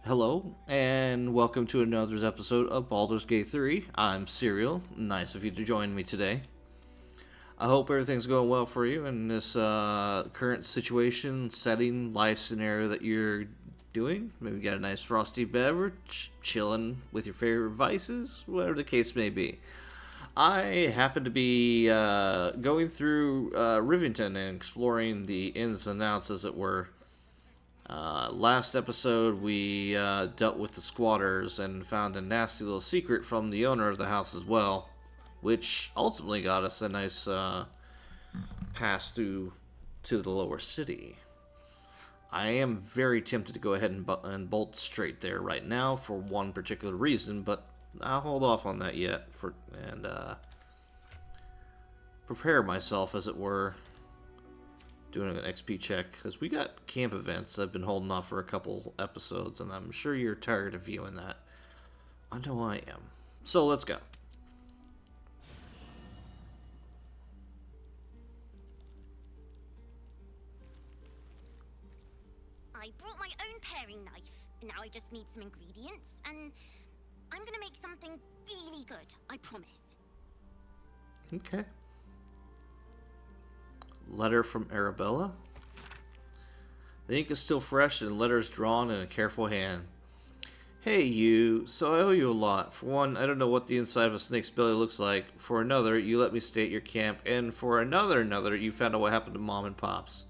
Hello, and welcome to another episode of Baldur's Gate 3. I'm Serial. Nice of you to join me today. I hope everything's going well for you in this current situation, setting, life scenario that you're doing. Maybe got a nice frosty beverage, chilling with your favorite vices, whatever the case may be. I happen to be going through Rivington and exploring the ins and outs, as it were. Last episode, we dealt with the squatters and found a nasty little secret from the owner of the house as well, which ultimately got us a nice pass through to the lower city. I am very tempted to go ahead and bolt straight there right now for one particular reason, but I'll hold off on that yet and prepare myself, as it were, doing an XP check, because we got camp events I've been holding off for a couple episodes, and I'm sure you're tired of viewing that. I know I am. So let's go. I brought my own paring knife. Now I just need some ingredients, and I'm gonna make something really good, I promise. Okay. Letter from Arabella. The ink is still fresh and letters drawn in a careful hand. Hey you, so I owe you a lot. For one, I don't know what the inside of a snake's belly looks like. For another, you let me stay at your camp. And for another, you found out what happened to Mom and Pops.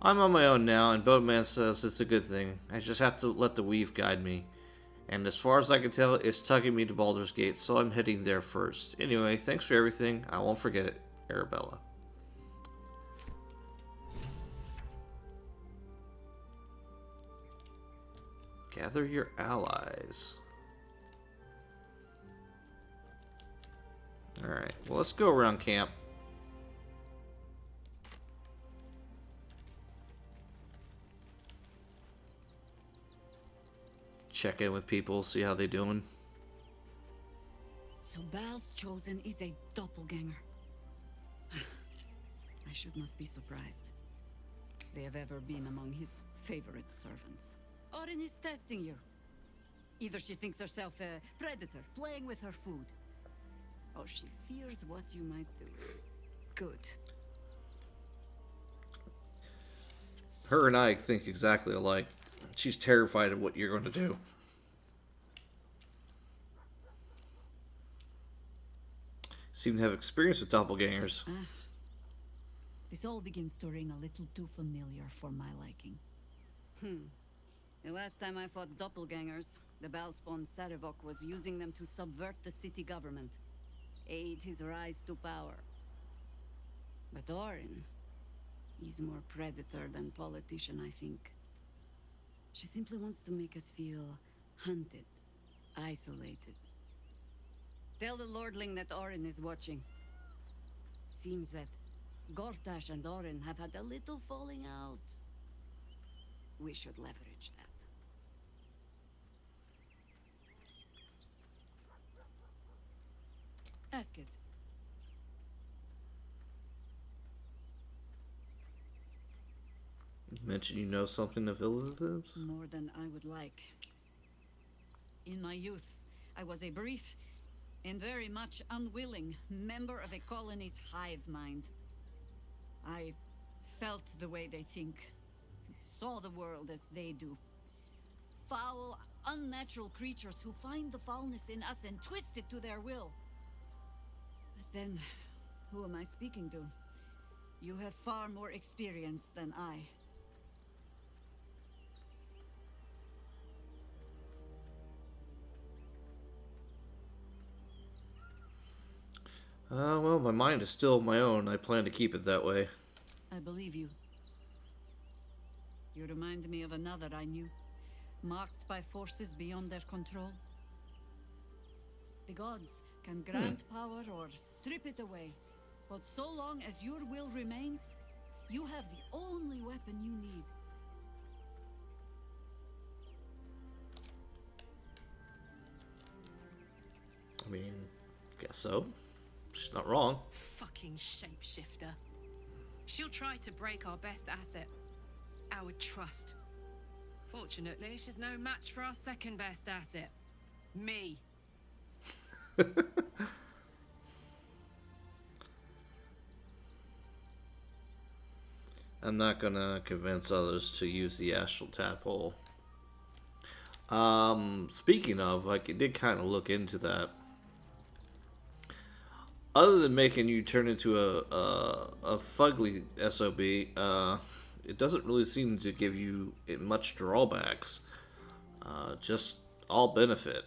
I'm on my own now, and Boatman says it's a good thing. I just have to let the weave guide me. And as far as I can tell, it's tugging me to Baldur's Gate, so I'm heading there first. Anyway, thanks for everything. I won't forget it. Arabella. Gather your allies. Alright, well, let's go around camp. Check in with people, see how they doing. So Bal's chosen is a doppelganger. I should not be surprised. They have ever been among his favorite servants. Orin is testing you. Either she thinks herself a predator, playing with her food, or she fears what you might do. Good. Her and I think exactly alike. She's terrified of what you're going to do. Seem to have experience with doppelgangers. This all begins to ring a little too familiar for my liking. The last time I fought doppelgangers, the Balspawn Sarevok was using them to subvert the city government, aid his rise to power. But Orin, he's more predator than politician, I think. She simply wants to make us feel hunted, isolated. Tell the Lordling that Orin is watching. Seems that Gortash and Orin have had a little falling out. We should leverage that. Ask it. You mentioned you know something of Illithid's? More than I would like. In my youth, I was a brief and very much unwilling member of a colony's hive mind. I felt the way they think, saw the world as they do. Foul, unnatural creatures who find the foulness in us and twist it to their will. But then, who am I speaking to? You have far more experience than I. Well, my mind is still my own. I plan to keep it that way. I believe you. You remind me of another I knew, marked by forces beyond their control. The gods can grant power or strip it away, but so long as your will remains, you have the only weapon you need. I mean, guess so. She's not wrong. Fucking shapeshifter. She'll try to break our best asset, our trust. Fortunately, she's no match for our second best asset. Me. I'm not gonna convince others to use the astral tadpole. Speaking of, like, it did kind of look into that. Other than making you turn into a fugly SOB, it doesn't really seem to give you much drawbacks. Just all benefit.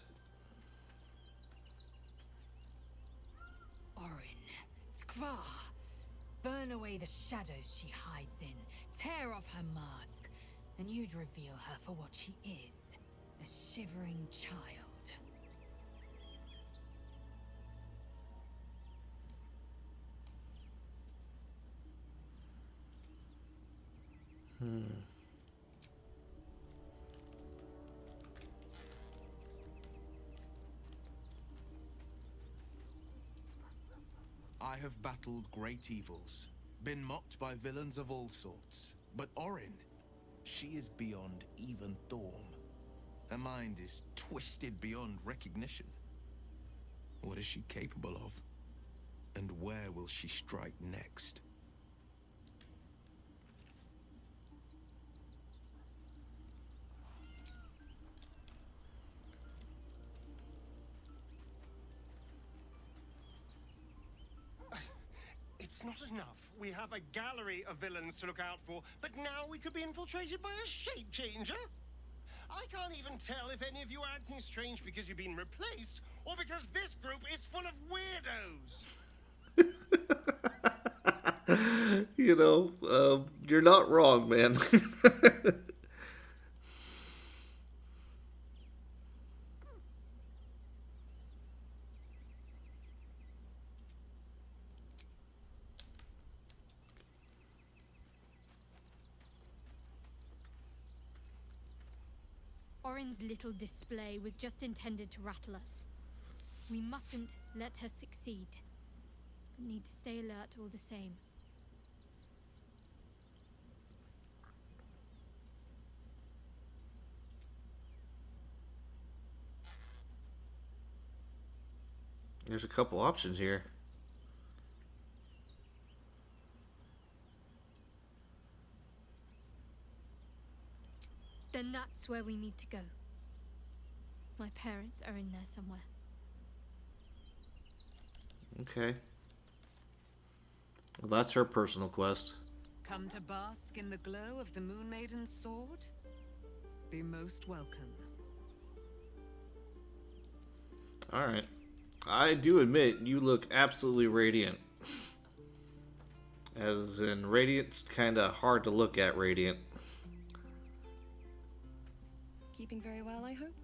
Orin, Skvar, burn away the shadows she hides in, tear off her mask, and you'd reveal her for what she is, a shivering child. I have battled great evils, been mocked by villains of all sorts. But Orin, she is beyond even Thorm. Her mind is twisted beyond recognition. What is she capable of? And where will she strike next? It's not enough. We have a gallery of villains to look out for, but now we could be infiltrated by a shape changer? I can't even tell if any of you are acting strange because you've been replaced, or because this group is full of weirdos. You're not wrong, man. Orin's little display was just intended to rattle us. We mustn't let her succeed, but need to stay alert all the same. There's a couple options here. Then that's where we need to go. My parents are in there somewhere. Okay. Well, that's her personal quest. Come to bask in the glow of the Moon Maiden's sword? Be most welcome. Alright. I do admit, you look absolutely radiant. As in, radiant's kinda hard to look at radiant. Keeping very well, I hope?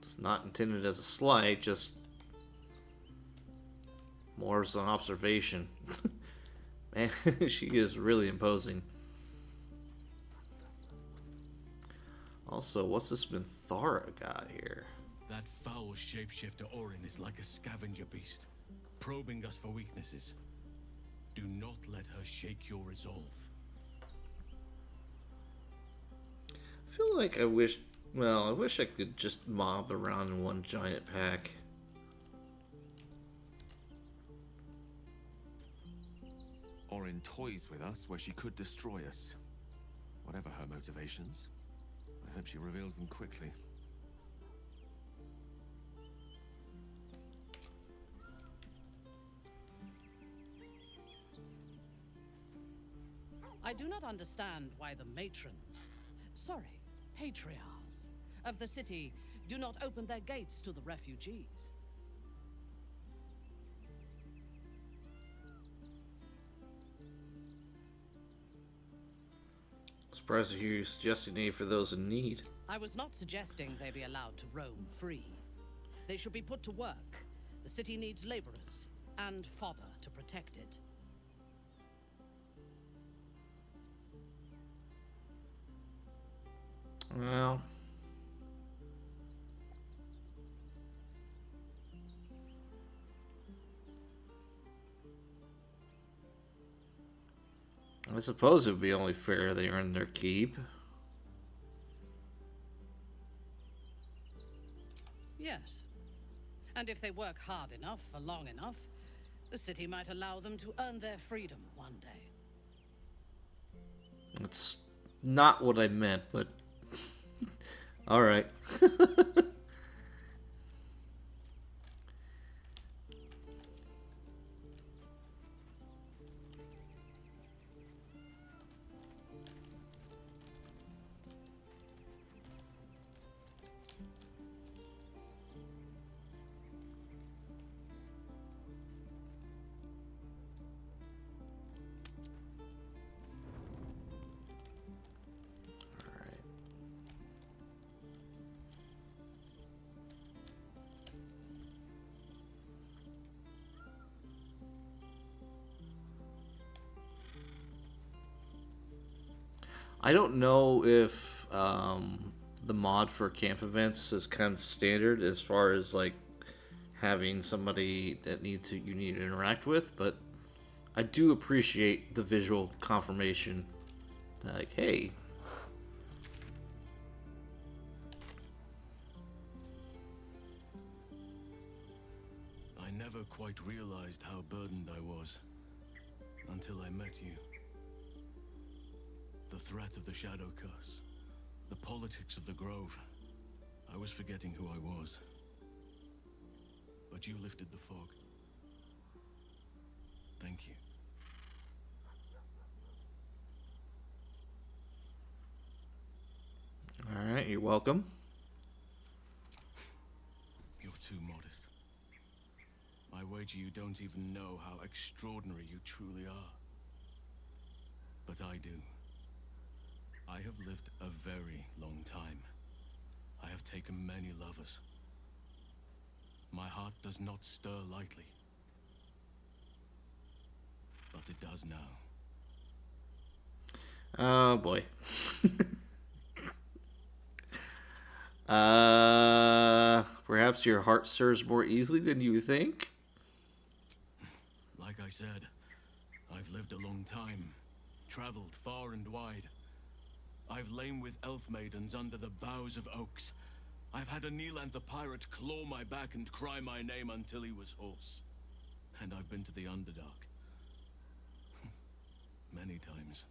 It's not intended as a slight, just more as an observation. Man, she is really imposing. Also, what's this Minthara guy here? That foul shapeshifter Orin is like a scavenger beast, probing us for weaknesses. Do not let her shake your resolve. I feel like I wish I could just mob around in one giant pack. Orin toys with us where she could destroy us. Whatever her motivations, I hope she reveals them quickly. I do not understand why the patriarchs of the city do not open their gates to the refugees. Surprised to hear you suggesting aid for those in need. I was not suggesting they be allowed to roam free. They should be put to work. The city needs laborers and fodder to protect it. Well, I suppose it would be only fair they earn their keep. Yes. And if they work hard enough for long enough, the city might allow them to earn their freedom one day. That's not what I meant, but all right. I don't know if the mod for camp events is kind of standard as far as like having somebody that you need to interact with, but I do appreciate the visual confirmation. Like, hey. I never quite realized how burdened I was until I met you. The threat of the Shadow Curse, the politics of the Grove. I was forgetting who I was. But you lifted the fog. Thank you. Alright, you're welcome. You're too modest. I wager you don't even know how extraordinary you truly are. But I do. I have lived a very long time. I have taken many lovers. My heart does not stir lightly. But it does now. Oh boy. Perhaps your heart stirs more easily than you think? Like I said, I've lived a long time, traveled far and wide. I've lain with elf maidens under the boughs of oaks. I've had a Neelantha pirate claw my back and cry my name until he was hoarse. And I've been to the Underdark. Many times.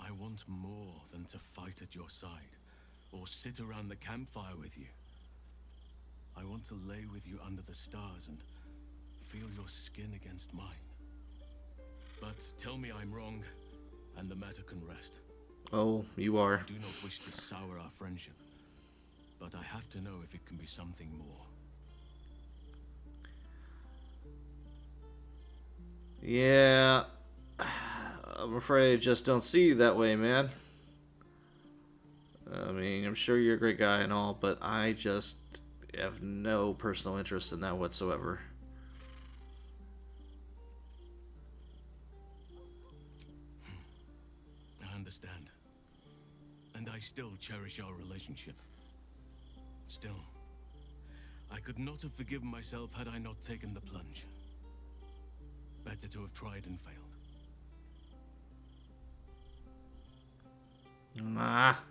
I want more than to fight at your side, or sit around the campfire with you. I want to lay with you under the stars and feel your skin against mine. But tell me I'm wrong, and the matter can rest. Oh, you are. I do not wish to sour our friendship, but I have to know if it can be something more. Yeah, I'm afraid I just don't see you that way, man. I mean, I'm sure you're a great guy and all, but I just have no personal interest in that whatsoever. I understand. And I still cherish our relationship. Still, I could not have forgiven myself had I not taken the plunge. Better to have tried and failed. Ah.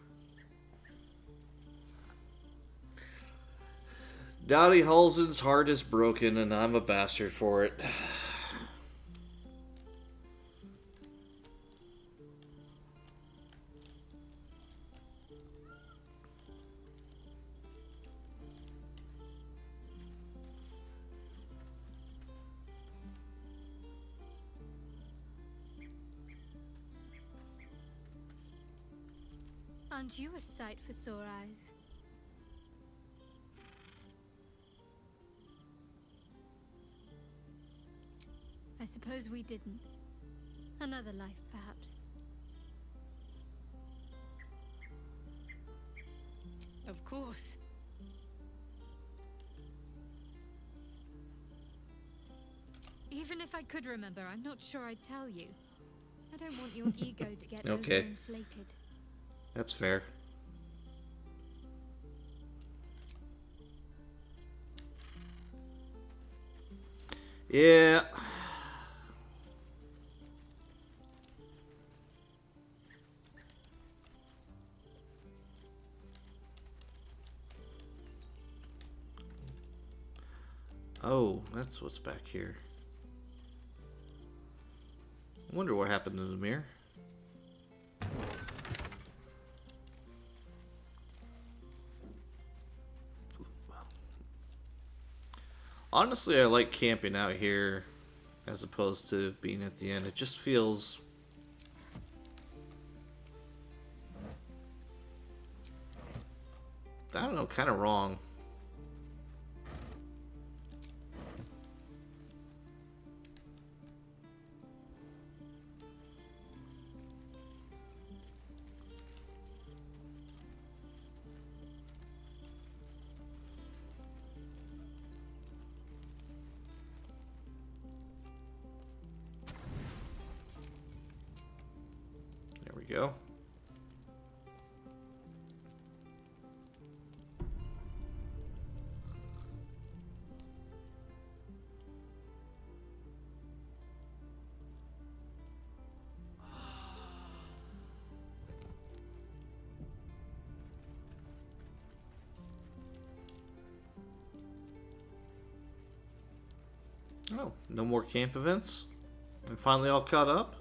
Dowdy Halson's heart is broken, and I'm a bastard for it. Aren't you a sight for sore eyes? I suppose we didn't. Another life, perhaps. Of course. Even if I could remember, I'm not sure I'd tell you. I don't want your ego to get Okay. overinflated. That's fair. Yeah. Oh, that's what's back here. I wonder what happened to the mirror. Honestly, I like camping out here as opposed to being at the end. It just feels... I don't know, kind of wrong. There we go. Oh, no more camp events? I'm finally all caught up?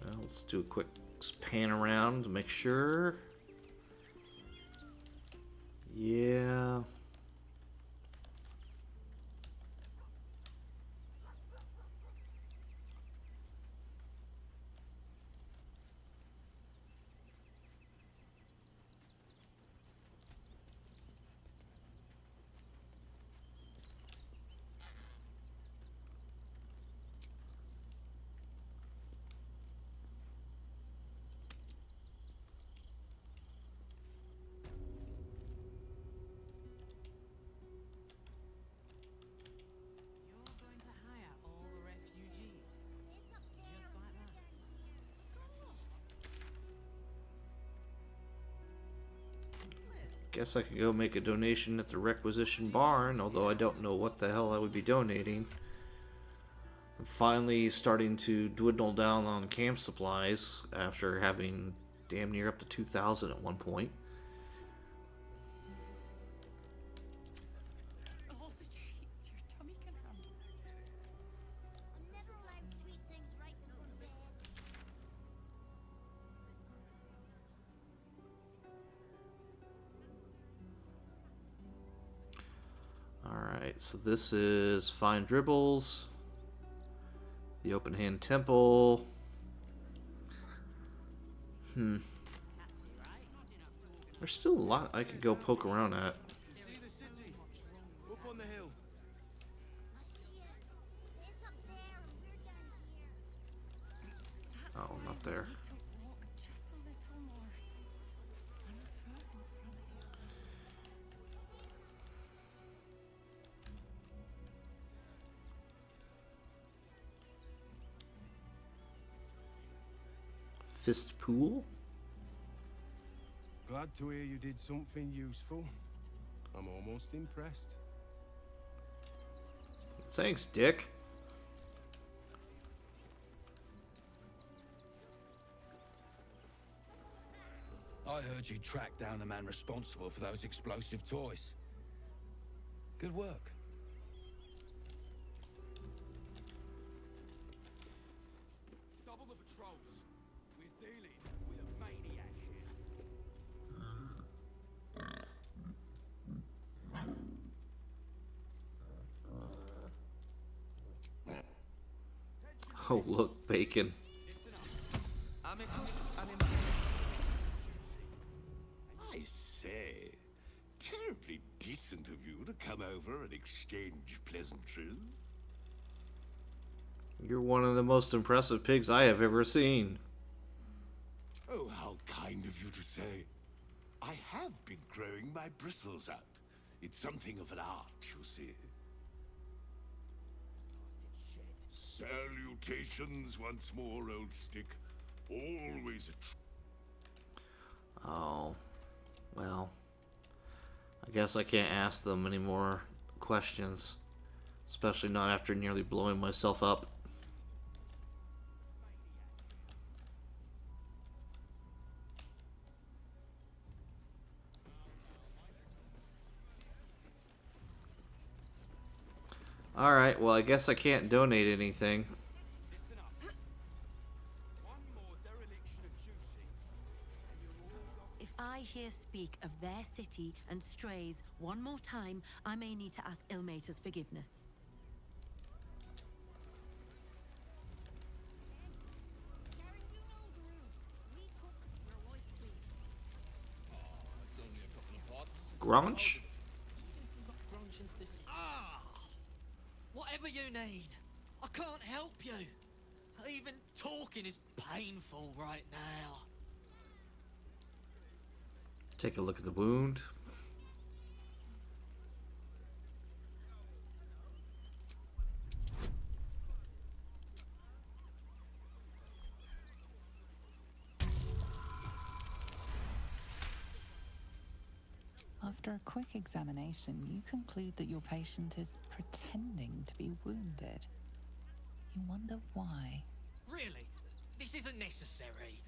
Well, let's do a quick pan around to make sure. Yeah. You're going to hire all the refugees. Just like that. Guess I could go make a donation at the requisition barn, although I don't know what the hell I would be donating. I'm finally starting to dwindle down on camp supplies after having damn near up to 2,000 at one point. All the treats your tummy can handle. I'm never allowed sweet things right before bed. Alright, so this is Fine Dribbles, the Open Hand Temple. There's still a lot I could go poke around at. See the city? Up on the hill. I see it. It's up there and we're down here. Oh, not there. Walk just a little more. And a foot in front of you. Fist Pool? Glad to hear you did something useful. I'm almost impressed. Thanks, Dick. I heard you tracked down the man responsible for those explosive toys. Good work. Double the patrols. We're dealing with a maniac here. Oh, look, bacon. I say, terribly decent of you to come over and exchange pleasantries. You're one of the most impressive pigs I have ever seen. Oh, how kind of you to say. I have been growing my bristles out. It's something of an art, you see. Salutations once more, old stick. Always a Oh, well, I guess I can't ask them any more questions, especially not after nearly blowing myself up. Alright, well, I guess I can't donate anything. Listen up. One more dereliction of juicing, and you're all got... If I hear speak of their city and strays one more time, I may need to ask Ilmater's forgiveness. It's only a couple of pots. Grunch? Whatever you need. I can't help you. Even talking is painful right now. Take a look at the wound. After a quick examination, you conclude that your patient is pretending to be wounded. You wonder why. Really? This isn't necessary.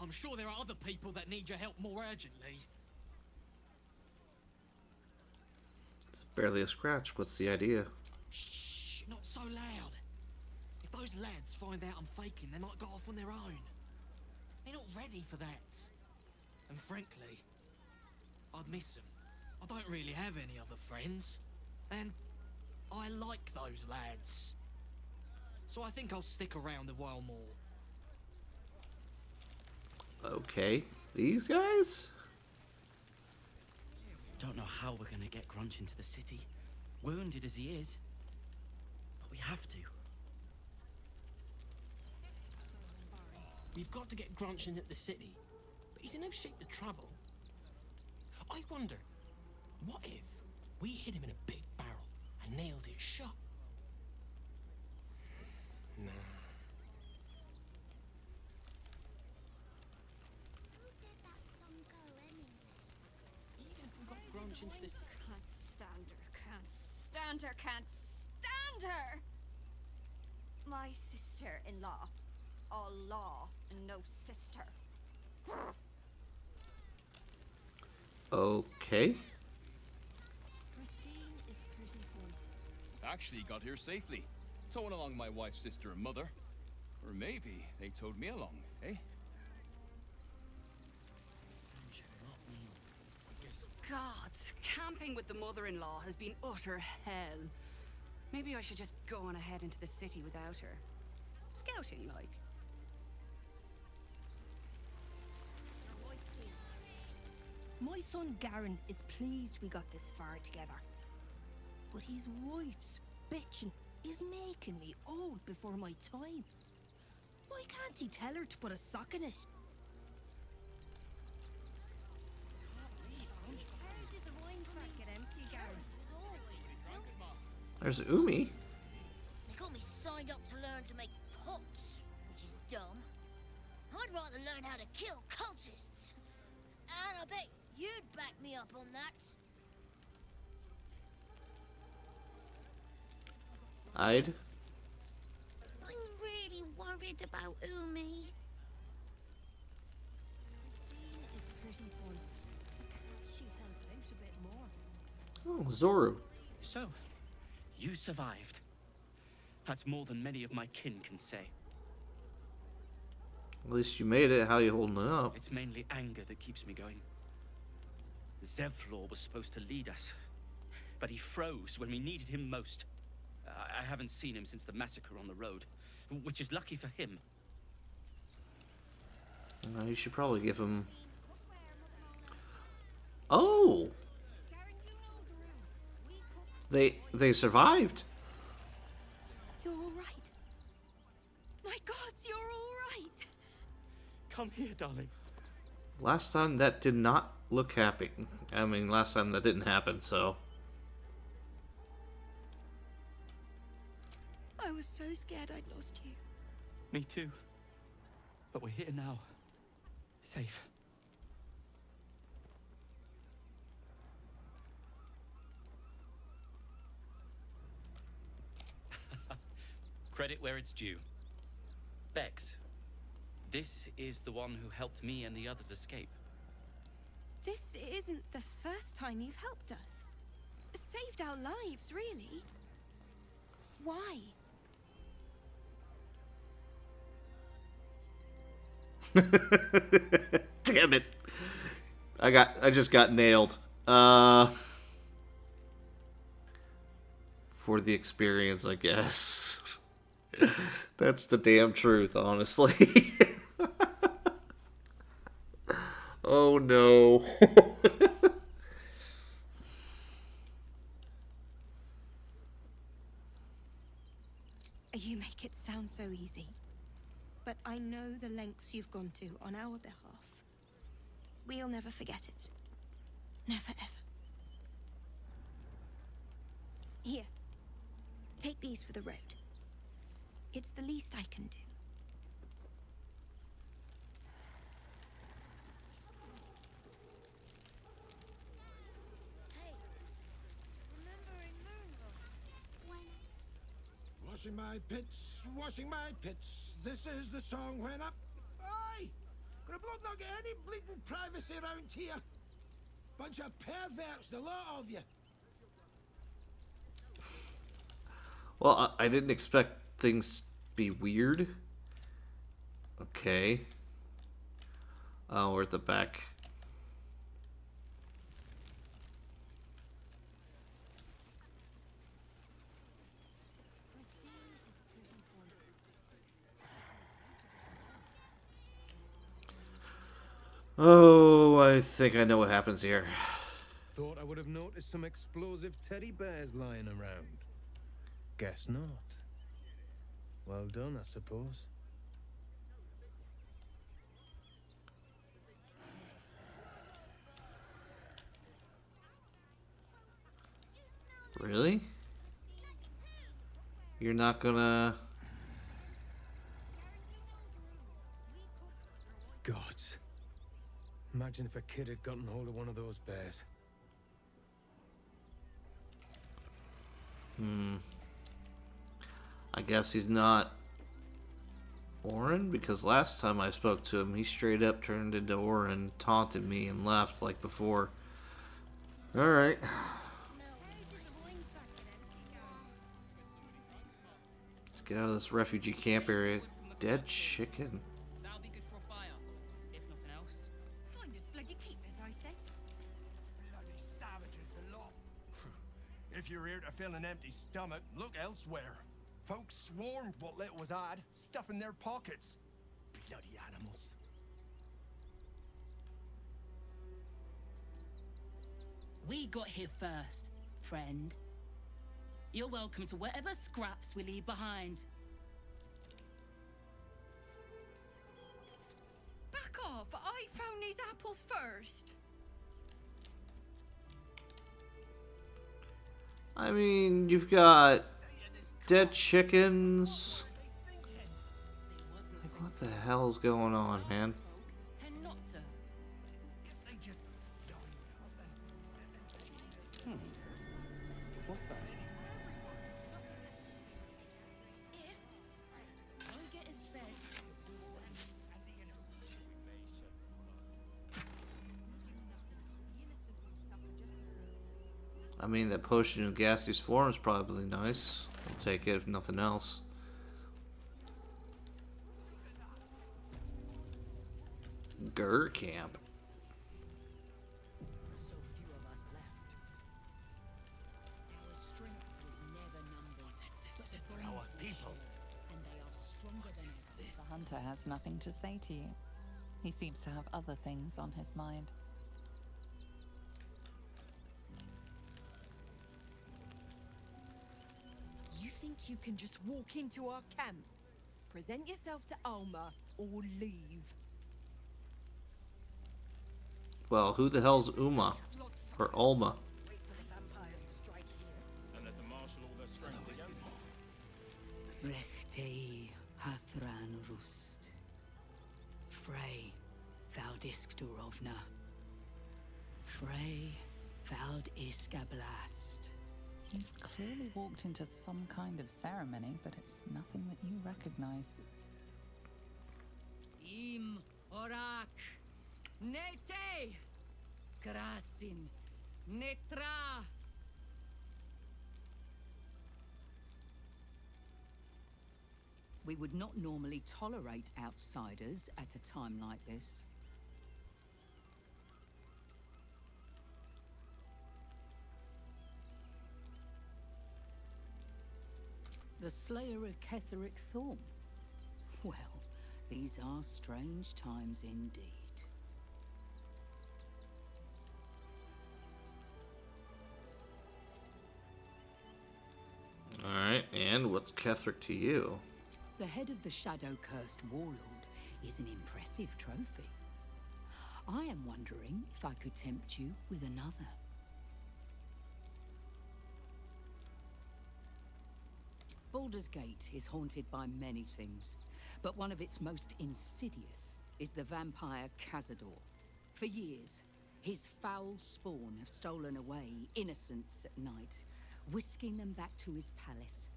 I'm sure there are other people that need your help more urgently. It's barely a scratch. What's the idea? Shh, not so loud. If those lads find out I'm faking, they might go off on their own. They're not ready for that. And frankly, I'd miss them. I don't really have any other friends. And I like those lads. So I think I'll stick around a while more. Okay. These guys? Don't know how we're gonna get Grunch into the city, wounded as he is. But we have to. We've got to get Grunch into the city, but he's in no shape to travel. I wonder, what if we hit him in a big barrel and nailed it shut? Nah. Even if we got Grunch into this... Can't stand her, can't stand her, can't stand her! My sister-in-law. All law and no sister. Okay. Christine is pretty fun. Actually got here safely. Towing along my wife's sister and mother. Or maybe they towed me along, eh? God, camping with the mother-in-law has been utter hell. Maybe I should just go on ahead into the city without her. Scouting, like. My son Garen is pleased we got this far together. But his wife's bitching is making me old before my time. Why can't he tell her to put a sock in it? How did the wine sack get empty, Garen? There's Umi. They got me signed up to learn to make pots, which is dumb. I'd rather learn how to kill cultists. And I bet you'd back me up on that. I'd. I'm really worried about Umi. Christine is pretty fun. Can't she help out a bit more? Oh, Zoru. So, you survived. That's more than many of my kin can say. At least you made it. How you holding it up? It's mainly anger that keeps me going. Zevlor was supposed to lead us, but he froze when we needed him most. I haven't seen him since the massacre on the road, which is lucky for him. You should probably give him... Oh! They survived. You're all right. My gods, you're all right. Come here, darling. Last time that did not look happy. I mean, last time that didn't happen, so... I was so scared I'd lost you. Me too. But we're here now. Safe. Credit where it's due. Bex, this is the one who helped me and the others escape. This isn't the first time you've helped us. Saved our lives, really. Why? Damn it. I just got nailed. For the experience, I guess. That's the damn truth, honestly. Oh no. You make it sound so easy. But I know the lengths you've gone to on our behalf. We'll never forget it. Never ever. Here. Take these for the road. It's the least I can do. Washing my pits. This is the song when up. Aye! Could a bloke not get any bleeding privacy around here? Bunch of perverts, the lot of you. Well, I didn't expect things to be weird. Okay. Oh, we're at the back. Oh, I think I know what happens here. Thought I would have noticed some explosive teddy bears lying around. Guess not. Well done, I suppose. Really? You're not gonna... Gods. Imagine if a kid had gotten hold of one of those bears. I guess he's not Orin, because last time I spoke to him, he straight up turned into Orin, taunted me, and left like before. Alright. Let's get out of this refugee camp area. Dead chicken. That'll be good for a fire, if nothing else. Find us bloody keepers, I say. Bloody savages, a lot. If you're here to fill an empty stomach, look elsewhere. Folks swarmed what little was had, stuffing their pockets. Bloody animals. We got here first, friend. You're welcome to whatever scraps we leave behind. Back off! I found these apples first. I mean, you've got dead chickens. Like, what the hell's going on, man? Tend not to. What's that? Don't get his fed. I mean, that potion of gaseous form is probably nice. I'll take it if nothing else. Gur camp. So few of us left. Our strength was never numbers, but the bones we share, and they are stronger than ever. The hunter has nothing to say to you. He seems to have other things on his mind. You think you can just walk into our camp, present yourself to Alma, or leave? Well, who the hell's Uma? Or Alma? And let the marshal all their strength against them. Rechtei Hathran Rust. Frey Valdisk Durovna. Frey Vald Iskablast. You've clearly walked into some kind of ceremony, but it's nothing that you recognize. Im Orak. Nete. Krasin. Netra. We would not normally tolerate outsiders at a time like this. The Slayer of Ketheric Thorn. Well, these are strange times indeed. Alright, and what's Ketheric to you? The head of the shadow-cursed warlord is an impressive trophy. I am wondering if I could tempt you with another. Baldur's Gate is haunted by many things, but one of its most insidious is the vampire Cazador. For years, his foul spawn have stolen away innocents at night, whisking them back to his palace.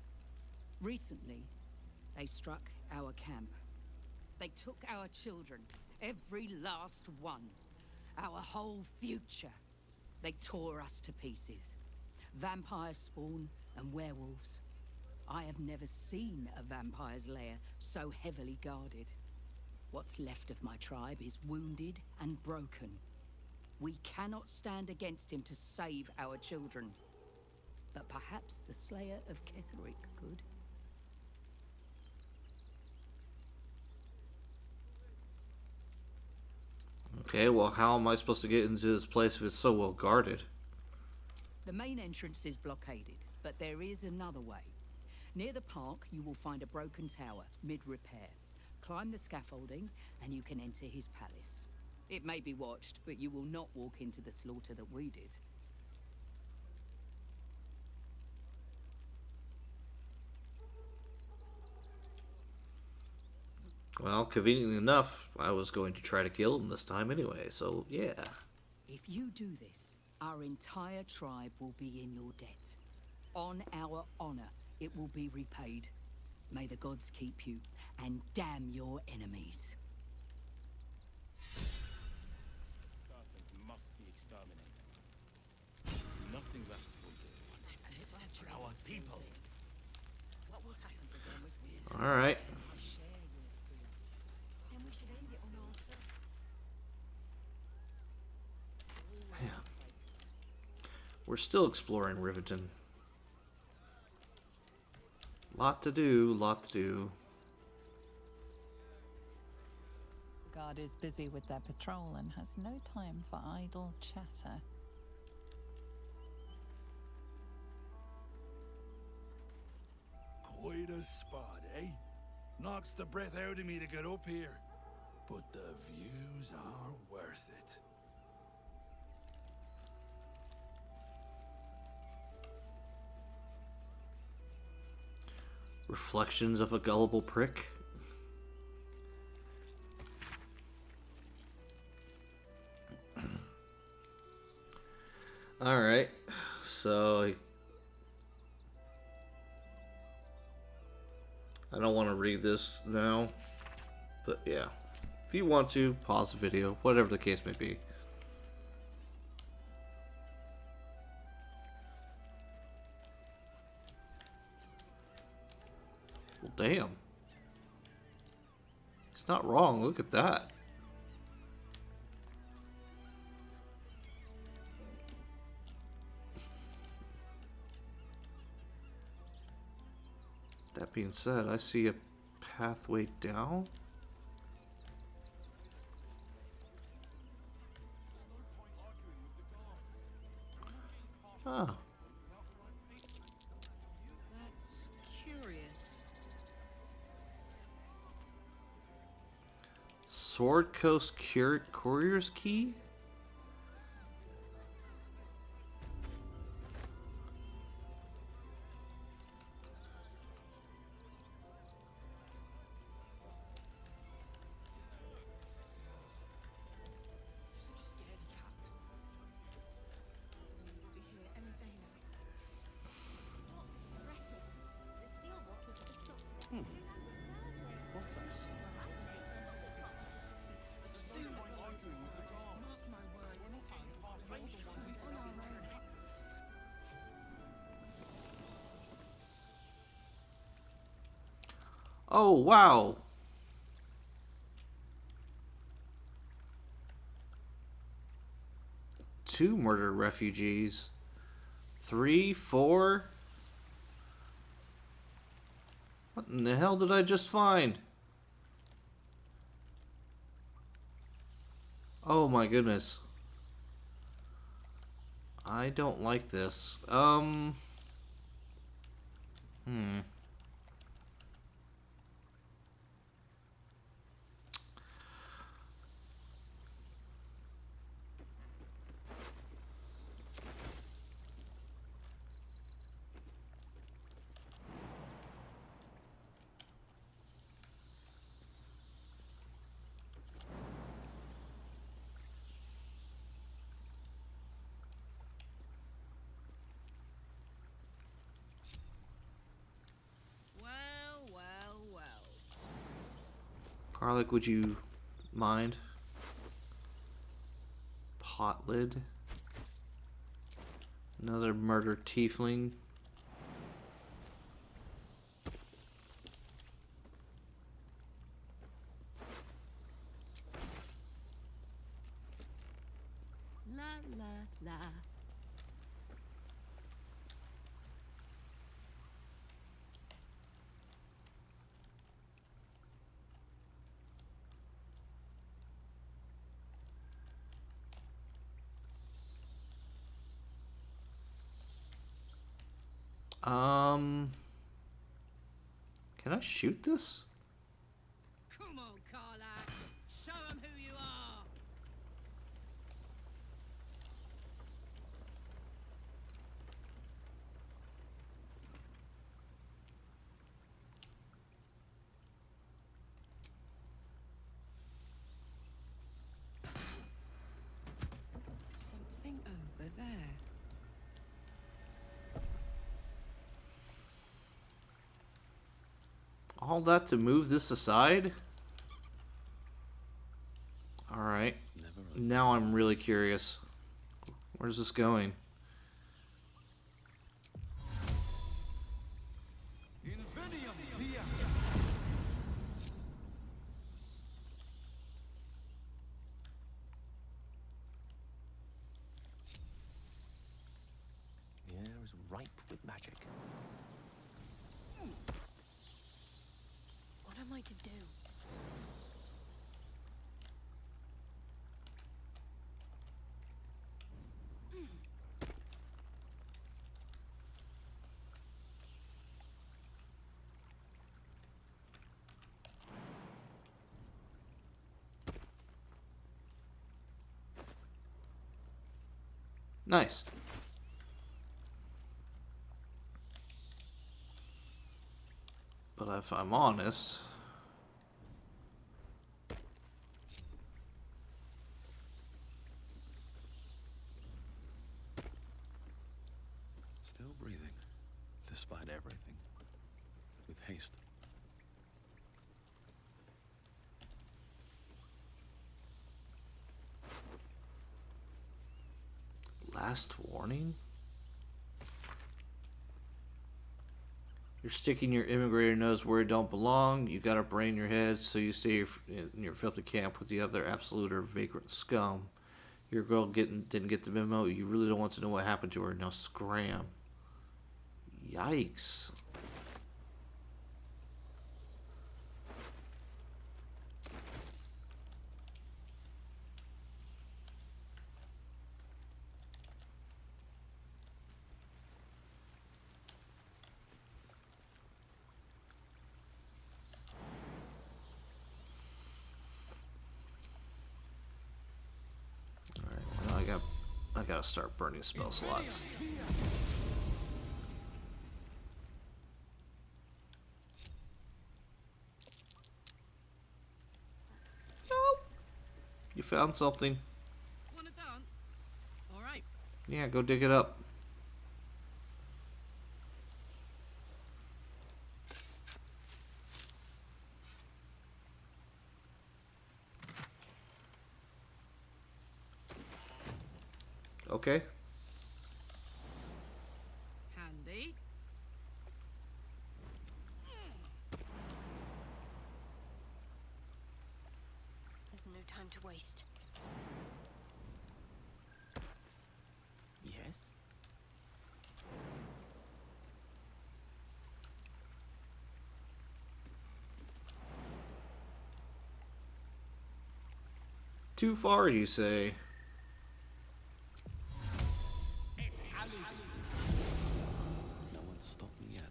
Recently, they struck our camp. They took our children, every last one, our whole future. They tore us to pieces. Vampire spawn and werewolves. I have never seen a vampire's lair so heavily guarded. What's left of my tribe is wounded and broken. We cannot stand against him to save our children. But perhaps the Slayer of Ketheric could. Okay, well, how am I supposed to get into this place if it's so well guarded? The main entrance is blockaded, but there is another way. Near the park, you will find a broken tower, mid-repair. Climb the scaffolding, and you can enter his palace. It may be watched, but you will not walk into the slaughter that we did. Well, conveniently enough, I was going to try to kill him this time anyway, so yeah. If you do this, our entire tribe will be in your debt. On our honor, it will be repaid. May the gods keep you, and damn your enemies. Serpents must be exterminated. Nothing less will do. For our people. What will happen to them if we Alright. share your food? Then we should end it on our turf. Yeah. We're still exploring Rivington. Lot to do, lot to do. The guard is busy with their patrol and has no time for idle chatter. Quite a spot, eh? Knocks the breath out of me to get up here. But the views are worth it. Reflections of a gullible prick. Alright, so I don't want to read this now, but yeah. If you want to, pause the video, whatever the case may be. Well, damn. It's not wrong, look at that. That being said, I see a pathway down. Ah. That's curious. Sword Coast Courier's Key? Such a scaredy cat. We'll be here any day now. Stop fretting. The steel bottles will stop today. What's that? Oh, wow. Two murdered refugees. 3, 4. What in the hell did I just find? Oh my goodness. I don't like this. Well, well, well. Garlic, would you mind? Pot lid. Another murder tiefling. La la la. Can I shoot this? Come on, Carla. Show them who you are. Something over there. All that to move this aside? Alright. Now I'm really curious. Where's this going? The air is ripe with magic. What am I to do? Nice. But if I'm honest... Still breathing, despite everything. With haste. Last warning? You're sticking your immigrator nose where it don't belong. You got a brain in your head, so you stay in your filthy camp with the other absolute or vagrant scum. Your girl didn't get the memo. You really don't want to know what happened to her. Now scram. Yikes. Alright, well, I gotta start burning spell slots. You found something. Wanna dance? All right. Yeah, go dig it up. Okay. Handy. no time to waste. Yes? Too far, you say? No one's stopped me yet.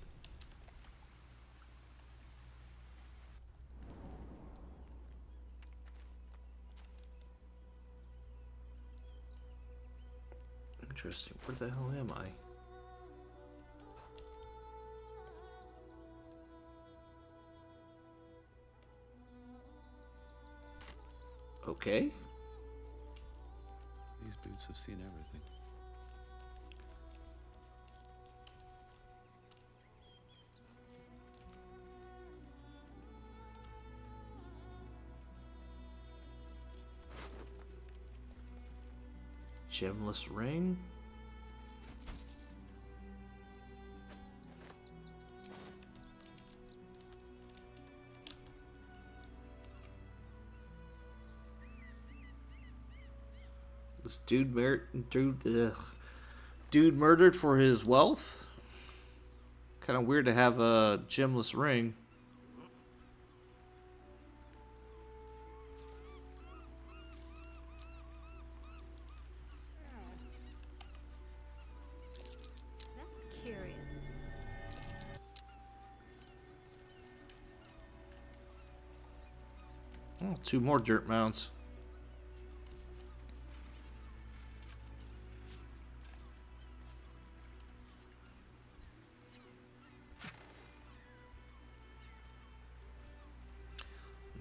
Interesting. Where the hell am I? Okay. These boots have seen everything. Gemless ring. This dude murdered for his wealth. Kind of weird to have a gemless ring. That's curious. Oh, 2 more dirt mounds.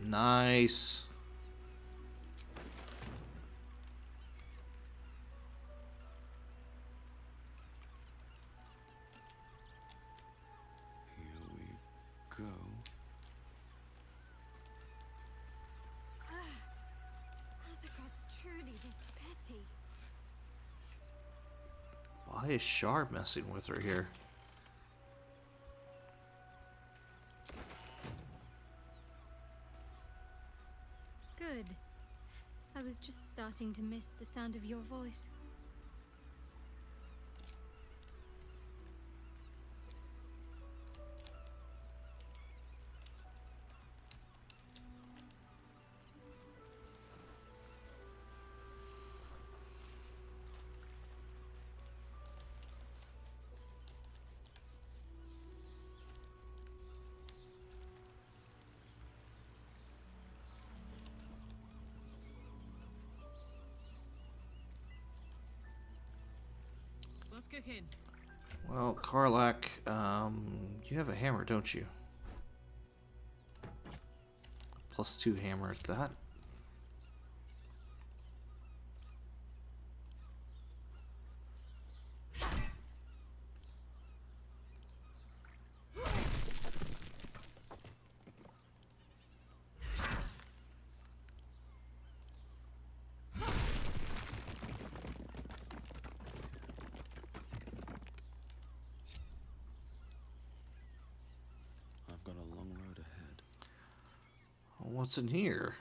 Nice. Here we go. Are the gods truly this petty? Why is Shar messing with her here? Good. I was just starting to miss the sound of your voice. What's cooking? Well, Karlak, you have a hammer, don't you? +2 hammer at that. I've got a long road ahead. What's in here?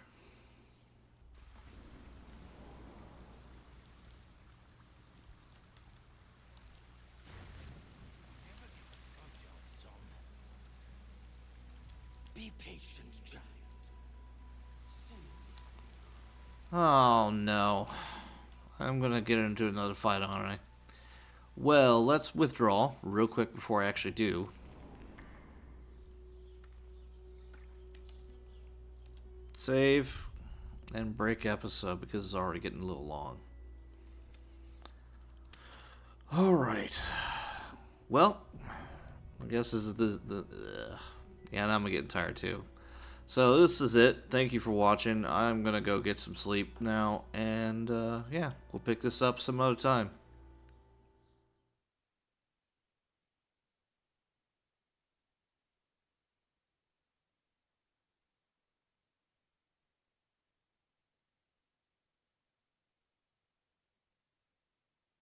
Be patient, giant. Oh no. I'm gonna get into another fight, aren't I? Well, let's withdraw real quick before I actually do. Save and break episode because it's already getting a little long. Alright. Well, I guess this is yeah, now I'm getting tired too. So this is it. Thank you for watching. I'm gonna go get some sleep now, and yeah, we'll pick this up some other time.